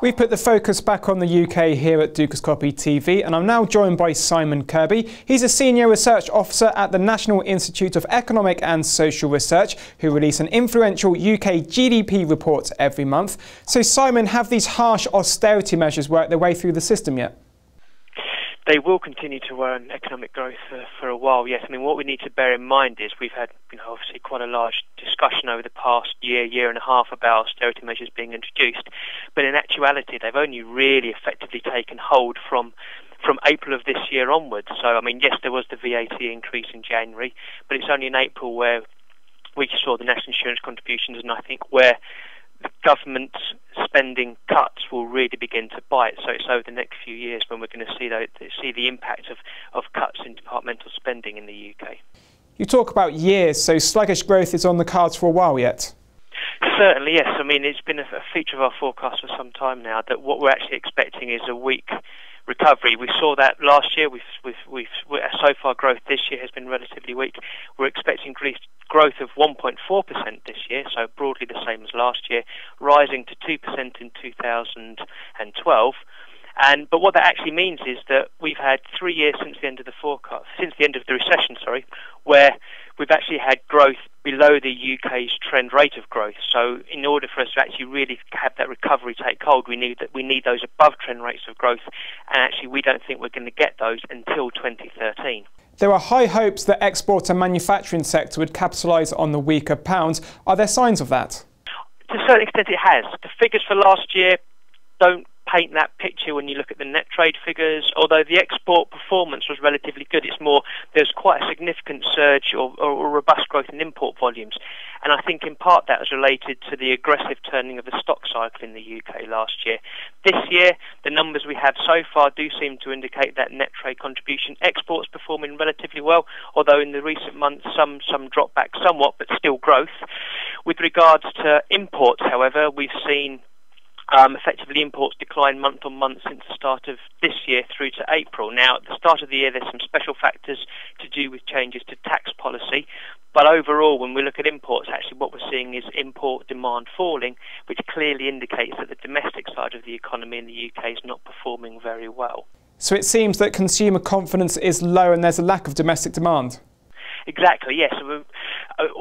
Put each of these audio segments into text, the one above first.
We've put the focus back on the UK here at Dukascopy TV, and I'm now joined by Simon Kirby. He's a Senior Research Officer at the National Institute of Economic and Social Research, who release an influential UK GDP report every month. So Simon, have these harsh austerity measures worked their way through the system yet? They will continue to earn economic growth for a while, yes. I mean, what we need to bear in mind is we've had, obviously quite a large discussion over the past year and a half about austerity measures being introduced. But in actuality, they've only really effectively taken hold from April of this year onwards. So, I mean, yes, there was the VAT increase in January, but it's only in April where we saw the national insurance contributions, and I think where the government spending cuts will really begin to bite. So it's over the next few years when we're going to see the impact of cuts in departmental spending in the UK. You talk about years, so sluggish growth is on the cards for a while yet? Certainly, yes. I mean, it's been a feature of our forecast for some time now that what we're actually expecting is a weak recovery. We saw that last year. So far, growth this year has been relatively weak. We're expecting growth of 1.4% this year, so broadly the same as last year, rising to 2% in 2012. But what that actually means is that we've had 3 years since the end of the recession, where we've actually had growth below the UK's trend rate of growth. So in order for us to actually really have that recovery take hold, we need those above trend rates of growth, and actually we don't think we're going to get those until 2013. There are high hopes that export and manufacturing sector would capitalise on the weaker pound. Are there signs of that? To a certain extent it has. The figures for last year don't paint that picture when you look at the net trade figures, although the export performance was relatively good. It's more, there's quite a significant surge or robust growth in import volumes, and I think in part that was related to the aggressive turning of the stock cycle in the UK last year. This year, the numbers we have so far do seem to indicate that net trade contribution, exports performing relatively well, although in the recent months some drop back somewhat, but still growth. With regards to imports, however, we've seen effectively imports decline month on month since the start of this year through to April. Now, at the start of the year, there's some special factors to do with changes to tax policy, but overall, when we look at imports, actually what we're seeing is import demand falling, which clearly indicates that the domestic side of the economy in the UK is not performing very well. So it seems that consumer confidence is low and there's a lack of domestic demand. Exactly, yes.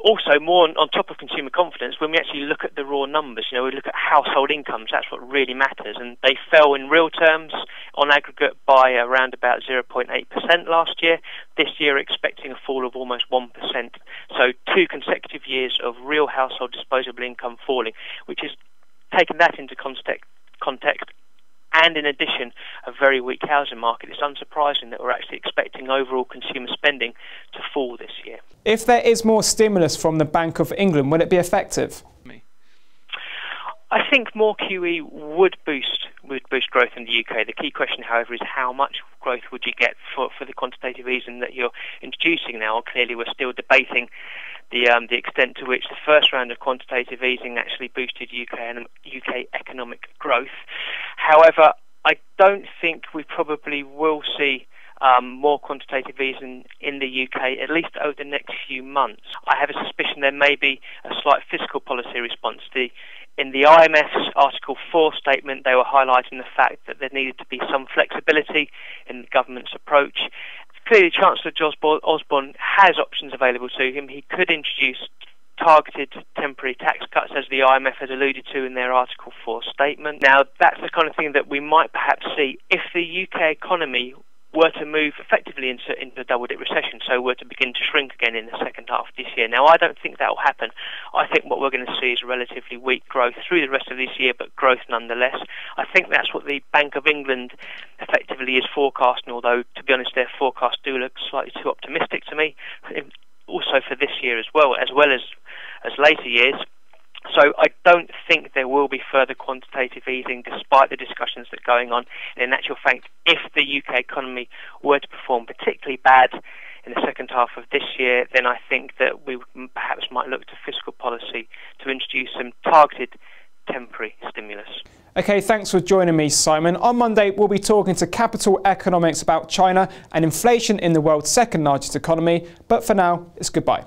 Also, more on top of consumer confidence, when we actually look at the raw numbers, we look at household incomes, that's what really matters, and they fell in real terms on aggregate by around about 0.8% last year. This year expecting a fall of almost 1%. So 2 consecutive years of real household disposable income falling, which is taking that into context, and in addition, a very weak housing market. It's unsurprising that we're actually expecting overall consumer spending to fall this year. If there is more stimulus from the Bank of England, will it be effective? I think more QE would boost growth in the UK. The key question, however, is how much growth would you get for the quantitative easing that you're introducing now? Clearly, we're still debating the extent to which the first round of quantitative easing actually boosted UK economic growth. However, I don't think we probably will see more quantitative easing in the UK, at least over the next few months. I have a suspicion there may be a slight fiscal policy response. In the IMF's Article 4 statement, they were highlighting the fact that there needed to be some flexibility in the government's approach. Clearly, Chancellor Osborne has options available to him. He could introduce targeted temporary tax cuts, as the IMF has alluded to in their Article 4 statement. Now, that's the kind of thing that we might perhaps see if the UK economy were to move effectively into a double-dip recession, so were to begin to shrink again in the second half of this year. Now, I don't think that will happen. I think what we're going to see is relatively weak growth through the rest of this year, but growth nonetheless. I think that's what the Bank of England effectively is forecasting, although, to be honest, their forecasts do look slightly too optimistic to me, also for this year as well as later years. So I don't think there will be further quantitative easing despite the discussions that are going on. And in actual fact, if the UK economy were to perform particularly bad in the second half of this year, then I think that we perhaps might look to fiscal policy to introduce some targeted temporary stimulus. OK, thanks for joining me, Simon. On Monday, we'll be talking to Capital Economics about China and inflation in the world's second largest economy. But for now, it's goodbye.